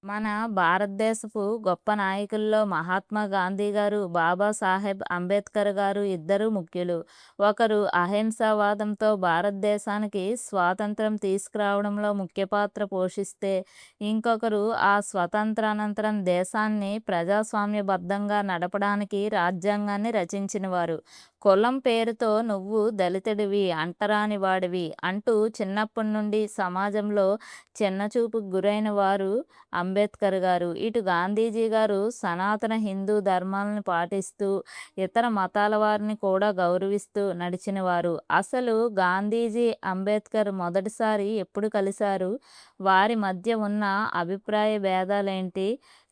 మన భారతదేశపు గొప్ప నాయకుల్లో మహాత్మా గాంధీ గారు, బాబాసాహెబ్ అంబేద్కర్ గారు ఇద్దరు ముఖ్యులు. ఒకరు అహింసావాదంతో భారతదేశానికి స్వాతంత్రం తీసుకురావడంలో ముఖ్య పాత్ర పోషిస్తే, ఇంకొకరు ఆ స్వతంత్రానంతరం దేశాన్ని ప్రజాస్వామ్యబద్ధంగా నడపడానికి రాజ్యాంగాన్ని రచించినవారు. కులం పేరుతో నువ్వు దళితుడివి, అంటరాని వాడివి అంటూ చిన్నప్పటి నుండి సమాజంలో చిన్నచూపుకు గురైన వారు అంబేద్కర్ గారు. ఇటు గాంధీజీ గారు సనాతన హిందూ ధర్మాలను పాటిస్తూ, ఇతర మతాల వారిని కూడా గౌరవిస్తూ నడిచినవారు. అసలు గాంధీజీ, అంబేద్కర్ మొదటిసారి ఎప్పుడు కలిశారు? వారి మధ్య ఉన్న అభిప్రాయ భేదాలేంటి?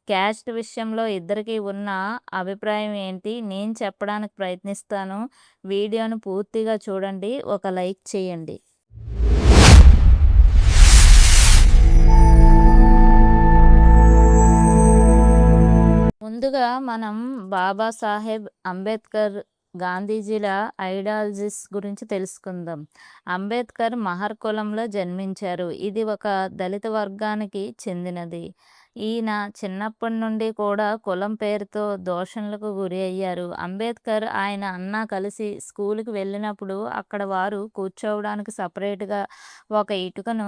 క్యాస్ట్ విషయంలో ఇద్దరికీ ఉన్న అభిప్రాయం ఏంటి? నేను చెప్పడానికి ప్రయత్నిస్తాను. వీడియోను పూర్తిగా చూడండి. ఒక లైక్ చేయండి. ముందుగా మనం బాబాసాహెబ్ అంబేద్కర్, గాంధీజీల ఐడియాలజీస్ గురించి తెలుసుకుందాం. అంబేద్కర్ మహర్ కులంలో జన్మించారు. ఇది ఒక దళిత వర్గానికి చెందినది. ఈయన చిన్నప్పటి నుండి కూడా కులం పేరుతో దూషణలకు గురి అయ్యారు. అంబేద్కర్ ఆయన అన్న కలిసి స్కూలుకి వెళ్ళినప్పుడు అక్కడ వారు కూర్చోవడానికి సపరేట్‌గా ఒక ఇటుకను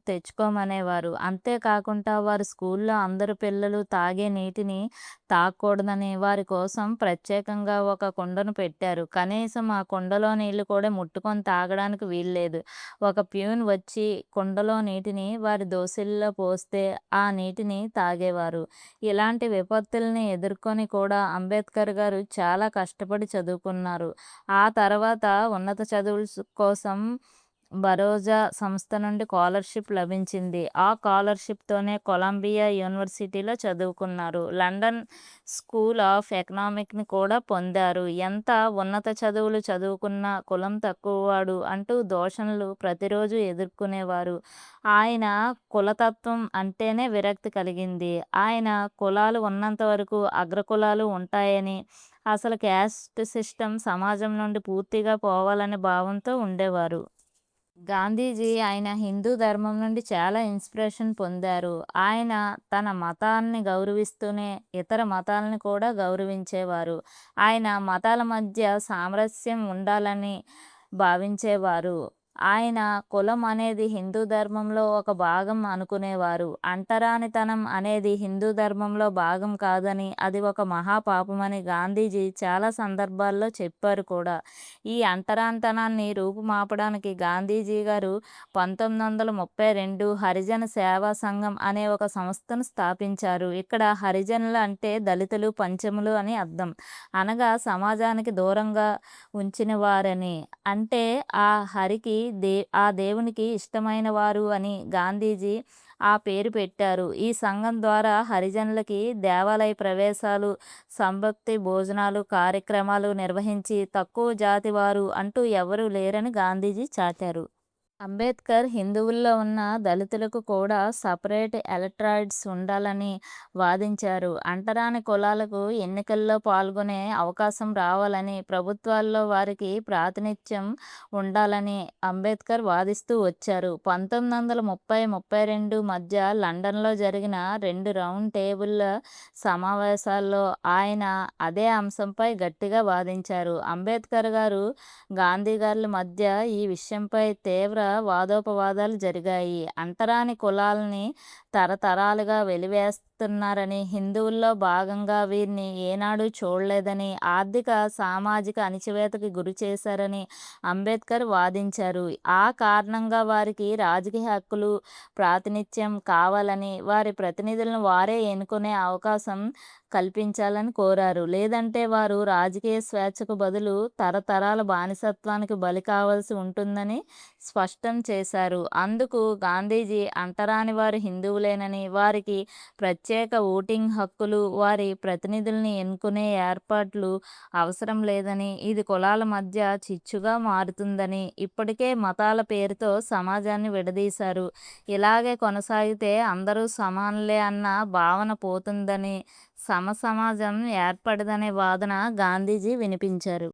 తెచ్చుకోమనేవారు. అంతేకాకుండా వారు స్కూల్లో అందరు పిల్లలు తాగే నీటిని తాగకూడదని వారి కోసం ప్రత్యేకంగా ఒక కుండను పెట్టారు. కనీసం ఆ కుండలో నీళ్లు కూడా ముట్టుకొని తాగడానికి వీల్లేదు. ఒక ప్యూన్ వచ్చి కుండలో నీటిని వారి దోసిలిలో పోస్తే ఆ నీటిని తాగేవారు. ఇలాంటి విపత్తుల్ని ఎదుర్కొని కూడా అంబేద్కర్ గారు చాలా కష్టపడి చదువుకున్నారు. ఆ తర్వాత ఉన్నత చదువుల కోసం బరోజా సంస్థ నుండి స్కాలర్‌షిప్ లభించింది. ఆ స్కాలర్‌షిప్‌తోనే కొలంబియా యూనివర్సిటీలో చదువుకున్నారు. లండన్ స్కూల్ ఆఫ్ ఎకనామిక్‌ని కూడా పొందారు. ఎంత ఉన్నత చదువులు చదువుకున్నా కులం తక్కువవాడు అంటూ దూషణలు ప్రతిరోజు ఎదుర్కొనేవారు. ఆయన కులతత్వం అంటేనే విరక్తి కలిగింది. ఆయన కులాలు ఉన్నంత వరకు అగ్రకులాలు ఉంటాయని, అసలు క్యాస్ట్ సిస్టమ్ సమాజం నుండి పూర్తిగా పోవాలనే భావంతో ఉండేవారు. గాంధీజీ ఆయన హిందూ ధర్మం నుండి చాలా ఇన్స్పిరేషన్ పొందారు. ఆయన తన మతాన్ని గౌరవిస్తూనే ఇతర మతాలను కూడా గౌరవించేవారు. ఆయన మతాల మధ్య సామరస్యం ఉండాలని భావించేవారు. ఆయన కులం అనేది హిందూ ధర్మంలో ఒక భాగం అనుకునేవారు. అంటరానితనం అనేది హిందూ ధర్మంలో భాగం కాదని, అది ఒక మహాపాపమని గాంధీజీ చాలా సందర్భాల్లో చెప్పారు కూడా. ఈ అంటరానితనాన్ని రూపుమాపడానికి గాంధీజీ గారు 1932 హరిజన సేవా సంఘం అనే ఒక సంస్థను స్థాపించారు. ఇక్కడ హరిజనులు అంటే దళితులు, పంచములు అని అర్థం. అనగా సమాజానికి దూరంగా ఉంచిన వారని. అంటే ఆ హరికి ఆ దేవునికి ఇష్టమైన వారు అని గాంధీజీ ఆ పేరు పెట్టారు. ఈ సంఘం ద్వారా హరిజనులకి దేవాలయ ప్రవేశాలు, సంభక్తి భోజనాలు కార్యక్రమాలు నిర్వహించి తక్కువ జాతి వారు అంటూ ఎవరూ లేరని గాంధీజీ చాటారు. అంబేద్కర్ హిందువుల్లో ఉన్న దళితులకు కూడా సపరేట్ ఎలక్ట్రాయిడ్స్ ఉండాలని వాదించారు. అంటరాని కులాలకు ఎన్నికల్లో పాల్గొనే అవకాశం రావాలని, ప్రభుత్వాల్లో వారికి ప్రాతినిధ్యం ఉండాలని అంబేద్కర్ వాదిస్తూ వచ్చారు. 1930-32 మధ్య లండన్లో జరిగిన 2 రౌండ్ టేబుల్ సమావేశాల్లో ఆయన అదే అంశంపై గట్టిగా వాదించారు. అంబేద్కర్ గారు, గాంధీ గార్ల మధ్య ఈ విషయంపై తీవ్ర వాదోపవాదాలు జరిగాయి. అంటరాని కులాల్ని తరతరాలుగా వెలివేస్తున్నారని, హిందువుల్లో భాగంగా వీరిని ఏనాడూ చూడలేదని, ఆర్థిక, సామాజిక అణచివేతకి గురిచేశారని అంబేద్కర్ వాదించారు. ఆ కారణంగా వారికి రాజకీయ హక్కులు, ప్రాతినిధ్యం కావాలని, వారి ప్రతినిధులను వారే ఎన్నుకునే అవకాశం కల్పించాలని కోరారు. లేదంటే వారు రాజకీయ స్వేచ్ఛకు బదులు తరతరాల బానిసత్వానికి బలి కావాల్సి ఉంటుందని స్పష్టం చేశారు. అందుకు గాంధీజీ అంటరాని వారు హిందువులేనని, వారికి ప్రత్యేక ఓటింగ్ హక్కులు, వారి ప్రతినిధుల్ని ఎన్నుకునే ఏర్పాట్లు అవసరం లేదని, ఇది కులాల మధ్య చిచ్చుగా మారుతుందని, ఇప్పటికే మతాల పేరుతో సమాజాన్ని విడదీశారు. ఇలాగే కొనసాగితే అందరూ సమానులే అన్న భావన పోతుందని, సమసమాజం ఏర్పడదనే వాదన గాంధీజీ వినిపించారు.